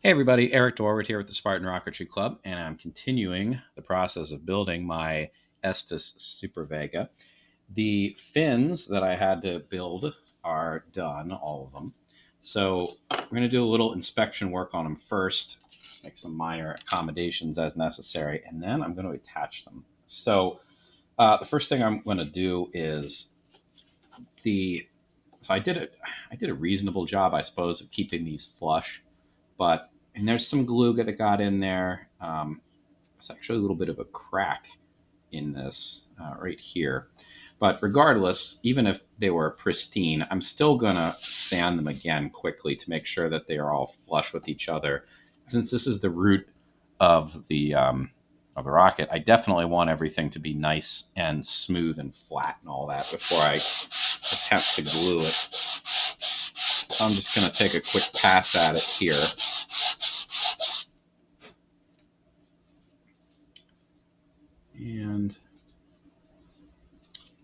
Hey everybody, Eric Dorward here with the Spartan Rocketry Club, and I'm continuing the process of building my Estes Super Vega. The fins that I had to build are done, all of them. So we're going to do a little inspection work on them first, make some minor accommodations as necessary, and then I'm going to attach them. So the first thing I'm going to do is the. So I did a reasonable job, I suppose, of keeping these flush, but and there's some glue that got in there. There's actually a little bit of a crack in this right here. But regardless, even if they were pristine, I'm still gonna sand them again quickly to make sure that they are all flush with each other. Since this is the root of the rocket, I definitely want everything to be nice and smooth and flat and all that before I attempt to glue it. So I'm just gonna take a quick pass at it here. And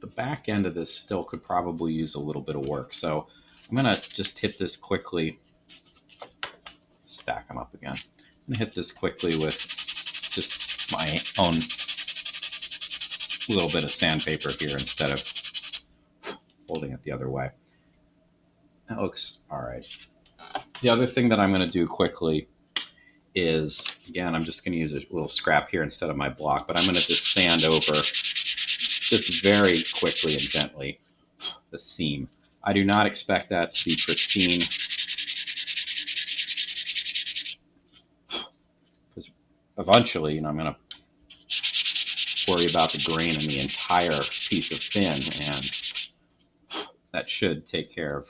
the back end of this still could probably use a little bit of work. So I'm going to just hit this quickly, stack them up again. I'm going to hit this quickly with just my own little bit of sandpaper here instead of holding it the other way. That looks all right. The other thing that I'm going to do quickly is, again, I'm just going to use a little scrap here instead of my block, but I'm going to just sand over just very quickly and gently the seam. I do not expect that to be pristine, because eventually, I'm going to worry about the grain in the entire piece of fin, and that should take care of,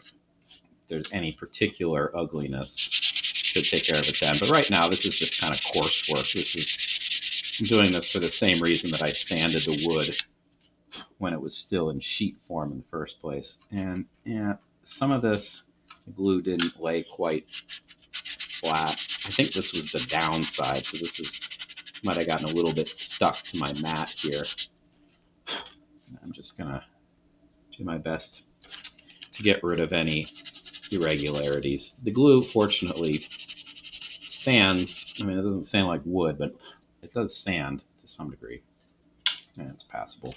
if there's any particular ugliness, should take care of it then. But right now, this is just kind of coarse work. I'm doing this for the same reason that I sanded the wood when it was still in sheet form in the first place. And yeah, some of this glue didn't lay quite flat. I think this was the downside, so might have gotten a little bit stuck to my mat here. I'm just gonna do my best to get rid of any irregularities. The glue, fortunately, sands. I mean, it doesn't sand like wood, but it does sand to some degree, and it's passable.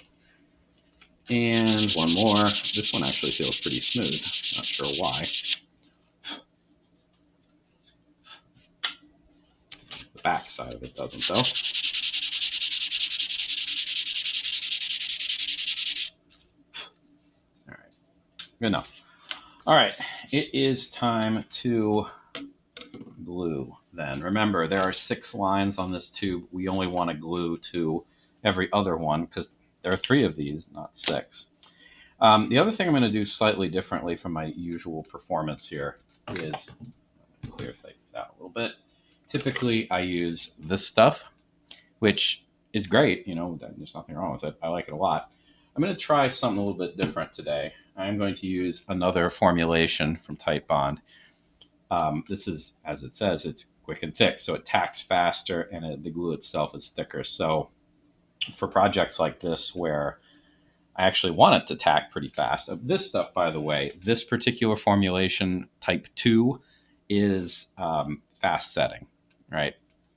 And one more. This one actually feels pretty smooth. Not sure why. The back side of it doesn't, though. All right, good enough. All right, it is time to glue then. Remember, there are 6 lines on this tube. We only want to glue to every other one because there are 3 of these, not 6. The other thing I'm going to do slightly differently from my usual performance here is clear things out a little bit. Typically, I use this stuff, which is great. There's nothing wrong with it. I like it a lot. I'm going to try something a little bit different today. I'm going to use another formulation from Type Bond. This is, as it says, it's quick and thick, so it tacks faster, and the glue itself is thicker. So for projects like this where I actually want it to tack pretty fast. This stuff, by the way, this particular formulation, Type 2, is fast setting, right?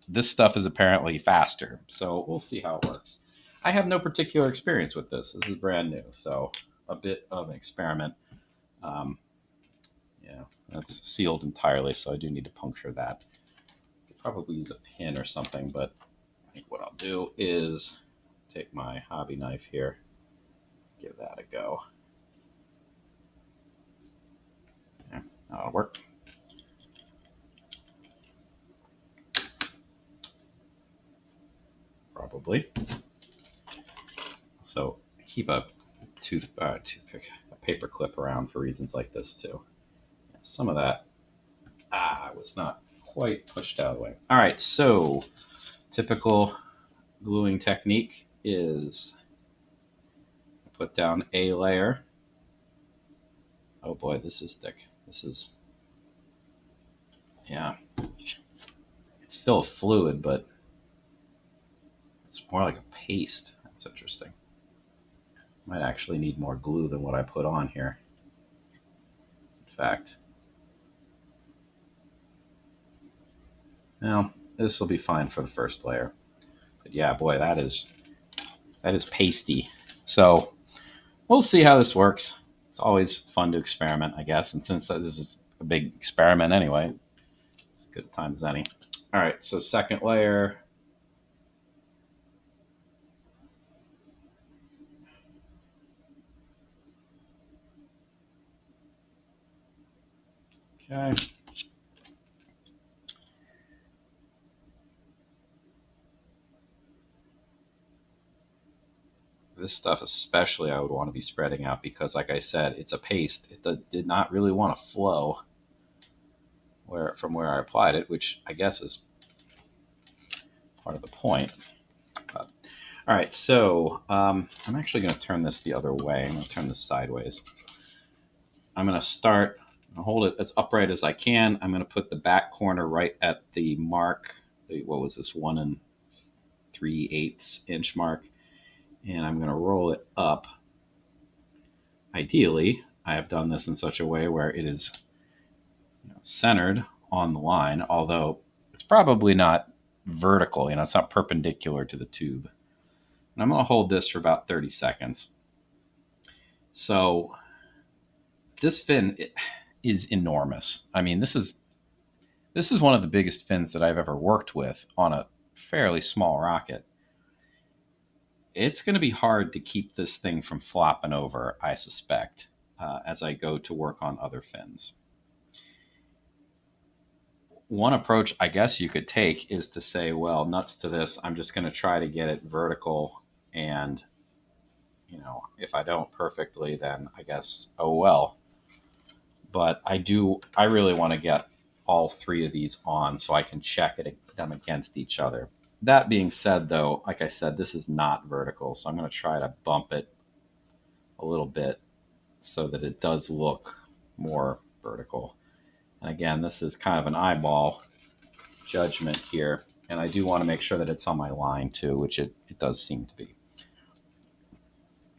This stuff is apparently faster, so we'll see how it works. I have no particular experience with this. This is brand new, so a bit of an experiment. Um, yeah, that's sealed entirely, so I do need to puncture that. Could probably use a pin or something, but I think what I'll do is take my hobby knife here, give that a go. Yeah, that'll work. Probably. So keep a toothpick, a paper clip around for reasons like this too. Some of that was not quite pushed out of the way. All right, so typical gluing technique is put down a layer. Oh boy, this is thick. Yeah, it's still a fluid, but it's more like a paste. That's interesting. Might actually need more glue than what I put on here. In fact, Now, this will be fine for the first layer. But yeah, boy, that is pasty. So we'll see how this works. It's always fun to experiment, I guess. And since this is a big experiment anyway, it's as good a time as any. All right, so second layer. Okay. This stuff especially I would want to be spreading out because, like I said, it's a paste. It did not really want to flow from where I applied it, which I guess is part of the point. But, all right, so I'm actually going to turn this the other way. I'm going to turn this sideways. I'm going to start, hold it as upright as I can. I'm going to put the back corner right at the mark. What was this, 1 3/8 inch mark? And I'm going to roll it up. Ideally, I have done this in such a way where it is centered on the line, although it's probably not vertical, it's not perpendicular to the tube. And I'm going to hold this for about 30 seconds. So this fin is enormous. I mean, this is one of the biggest fins that I've ever worked with on a fairly small rocket. It's going to be hard to keep this thing from flopping over, I suspect, as I go to work on other fins. One approach I guess you could take is to say, well, nuts to this, I'm just going to try to get it vertical, and if I don't perfectly, then I guess oh well. But I really want to get all three of these on so I can check them against each other. That being said, though, like I said, this is not vertical, so I'm going to try to bump it a little bit so that it does look more vertical. And again, this is kind of an eyeball judgment here, and I do want to make sure that it's on my line too, which it does seem to be.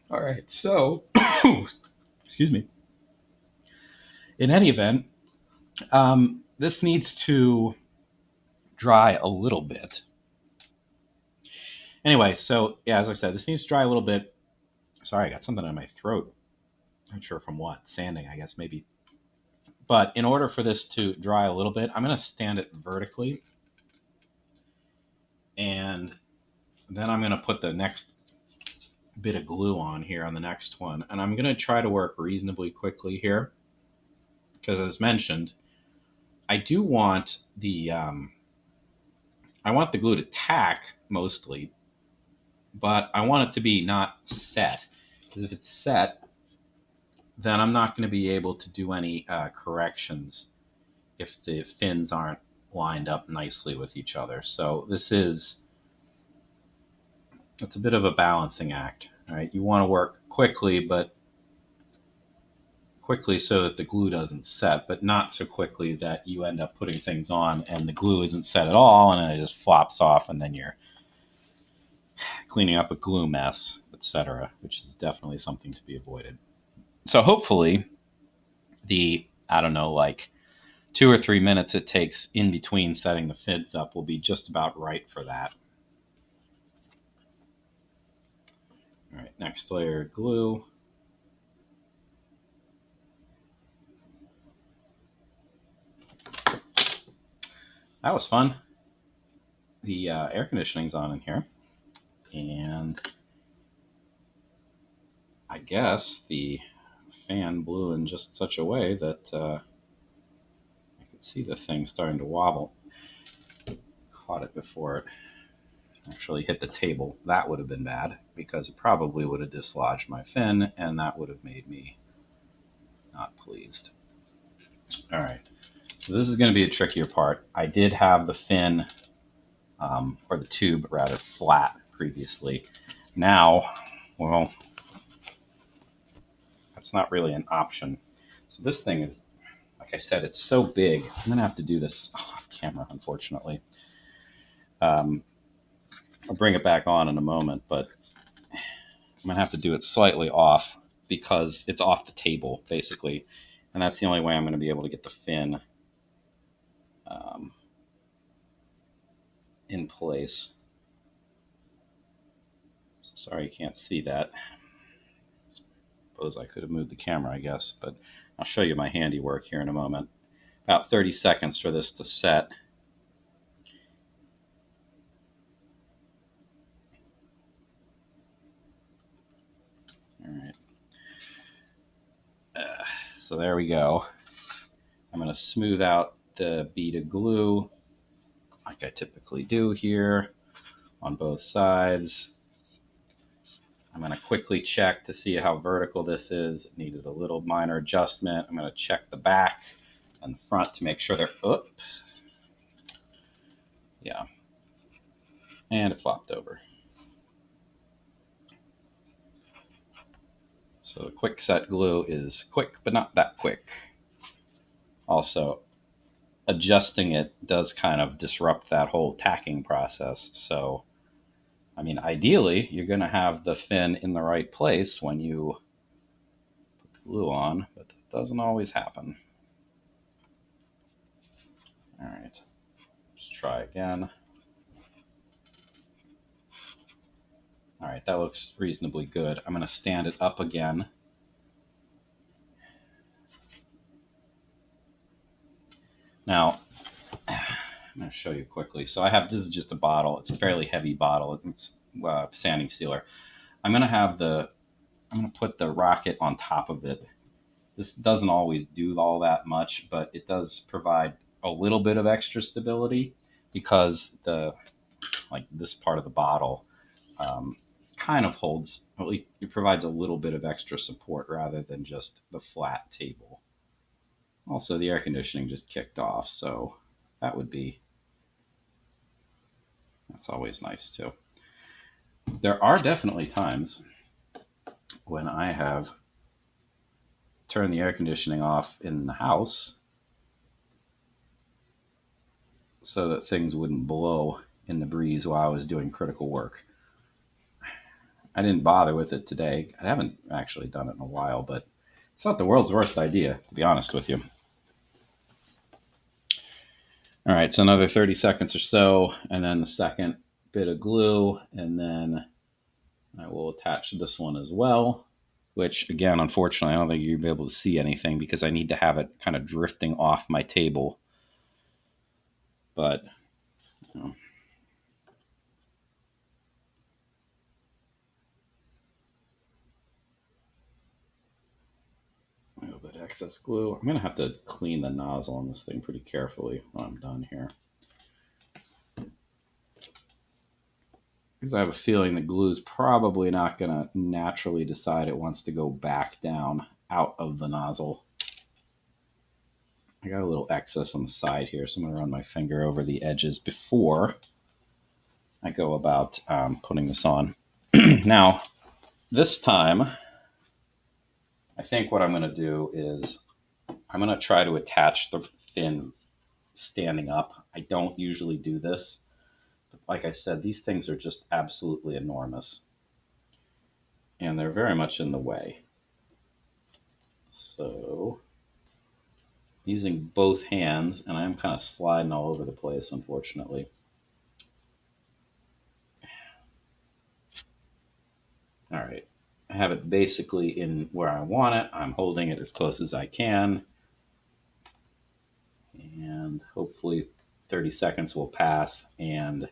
All right, so excuse me. In any event, this needs to dry a little bit. Anyway, so yeah, as I said, this needs to dry a little bit. Sorry, I got something in my throat. Not sure from what. Sanding, I guess, maybe. But in order for this to dry a little bit, I'm going to stand it vertically. And then I'm going to put the next bit of glue on here on the next one. And I'm going to try to work reasonably quickly here. Because as mentioned, I do want I want the glue to tack mostly, but I want it to be not set. Because if it's set, then I'm not going to be able to do any corrections if the fins aren't lined up nicely with each other. So it's a bit of a balancing act, right? You want to work quickly so that the glue doesn't set, but not so quickly that you end up putting things on and the glue isn't set at all and it just flops off and then you're cleaning up a glue mess, etc., which is definitely something to be avoided. So hopefully I don't know, like 2 or 3 minutes it takes in between setting the fins up will be just about right for that. All right, next layer of glue. That was fun. The air conditioning's on in here. And I guess the fan blew in just such a way that I could see the thing starting to wobble. Caught it before it actually hit the table. That would have been bad because it probably would have dislodged my fin, and that would have made me not pleased. All right, so this is going to be a trickier part. I did have the fin, or the tube rather, flat previously. Now, well, that's not really an option. So this thing is, like I said, it's so big. I'm going to have to do this off camera, unfortunately. I'll bring it back on in a moment, but I'm going to have to do it slightly off because it's off the table, basically. And that's the only way I'm going to be able to get the fin in place. Sorry you can't see that. Suppose I could have moved the camera, I guess, but I'll show you my handiwork here in a moment. About 30 seconds for this to set. All right. So there we go. I'm going to smooth out the bead of glue like I typically do here on both sides. I'm going to quickly check to see how vertical this is. It needed a little minor adjustment. I'm going to check the back and front to make sure they're up. Yeah. And it flopped over. So the quick set glue is quick, but not that quick. Also, adjusting it does kind of disrupt that whole tacking process. So, I mean, ideally, you're going to have the fin in the right place when you put the glue on, but that doesn't always happen. All right, let's try again. All right, that looks reasonably good. I'm going to stand it up again. Now, I'm going to show you quickly. So I have, this is just a bottle. It's a fairly heavy bottle. It's sanding sealer. I'm going to put the rocket on top of it. This doesn't always do all that much, but it does provide a little bit of extra stability because this part of the bottle kind of holds, at least it provides a little bit of extra support rather than just the flat table. Also, the air conditioning just kicked off, so that's always nice too. There are definitely times when I have turned the air conditioning off in the house so that things wouldn't blow in the breeze while I was doing critical work. I didn't bother with it today. I haven't actually done it in a while, but it's not the world's worst idea, to be honest with you. All right, so another 30 seconds or so, and then the second bit of glue, and then I will attach this one as well, which, again, unfortunately, I don't think you'll be able to see anything because I need to have it kind of drifting off my table. But, you know, a little bit of excess glue. I'm going to have to clean the nozzle on this thing pretty carefully when I'm done here, because I have a feeling the glue is probably not going to naturally decide it wants to go back down out of the nozzle. I got a little excess on the side here, so I'm going to run my finger over the edges before I go about putting this on. Now, this time, I think what I'm going to do is I'm going to try to attach the fin standing up. I don't usually do this. But like I said, these things are just absolutely enormous. And they're very much in the way. So, using both hands, and I'm kind of sliding all over the place, unfortunately. All right. I have it basically in where I want it. I'm holding it as close as I can. And hopefully 30 seconds will pass, and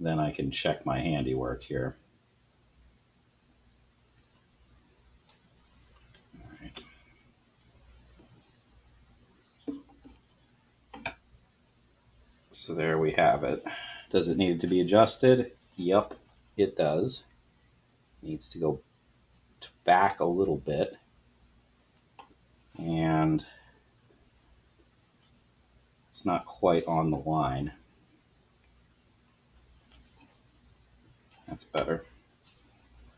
then I can check my handiwork here. All right. So there we have it. Does it need to be adjusted? Yep, it does. It needs to go back a little bit. And it's not quite on the line. That's better.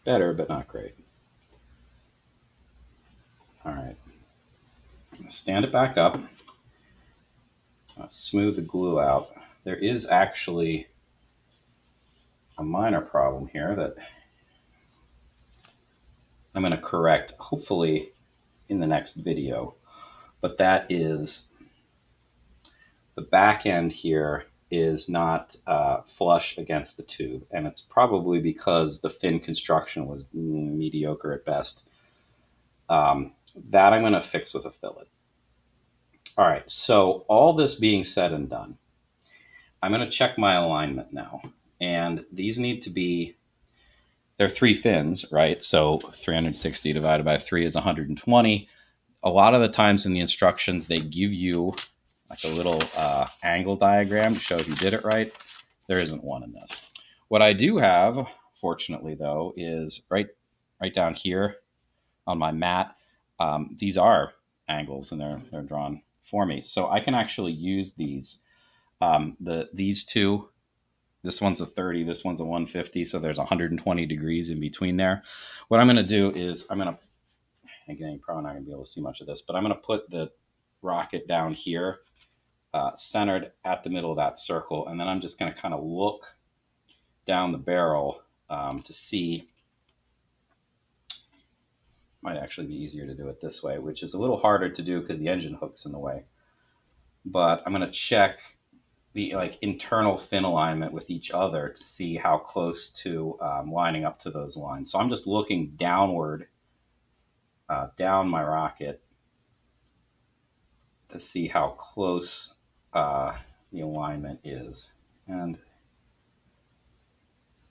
Better, but not great. All right. I'm going to stand it back up. Smooth the glue out. There is actually a minor problem here that I'm going to correct, hopefully, in the next video. But that is the back end here is not flush against the tube, and it's probably because the fin construction was mediocre at best. That I'm going to fix with a fillet. All right, so all this being said and done, I'm going to check my alignment now. And these need to be, they're 3 fins, right? So 360 divided by 3 is 120. A lot of the times in the instructions, they give you like a little angle diagram to show if you did it right. There isn't one in this. What I do have, fortunately though, is right down here on my mat. These are angles, and they're drawn for me, so I can actually use these. These two, this one's a 30, this one's a 150, so there's 120 degrees in between there. What I'm going to do is again, you're probably not going to be able to see much of this, but I'm going to put the rocket down here, centered at the middle of that circle, and then I'm just going to kind of look down the barrel to see. Might actually be easier to do it this way, which is a little harder to do because the engine hook's in the way. But I'm going to check the internal fin alignment with each other to see how close to lining up to those lines. So I'm just looking downward, down my rocket, to see how close the alignment is. And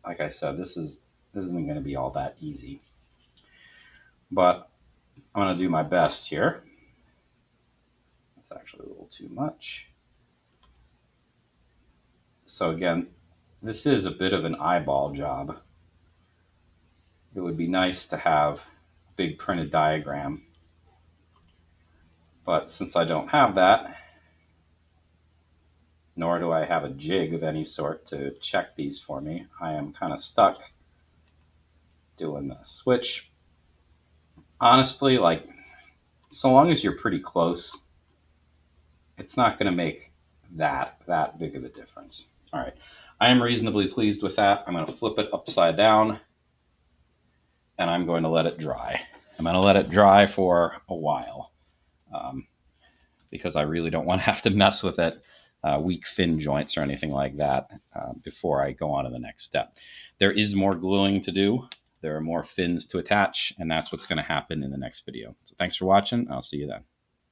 like I said, this isn't going to be all that easy, but I'm going to do my best here. That's actually a little too much. So again, this is a bit of an eyeball job. It would be nice to have a big printed diagram, but since I don't have that, nor do I have a jig of any sort to check these for me, I am kind of stuck doing this, which honestly, so long as you're pretty close, it's not going to make that big of a difference. All right, I am reasonably pleased with that. I'm going to flip it upside down, and I'm going to let it dry. I'm going to let it dry for a while, because I really don't want to have to mess with it, weak fin joints or anything like that, before I go on to the next step. There is more gluing to do. There are more fins to attach, and that's what's going to happen in the next video. So thanks for watching. I'll see you then.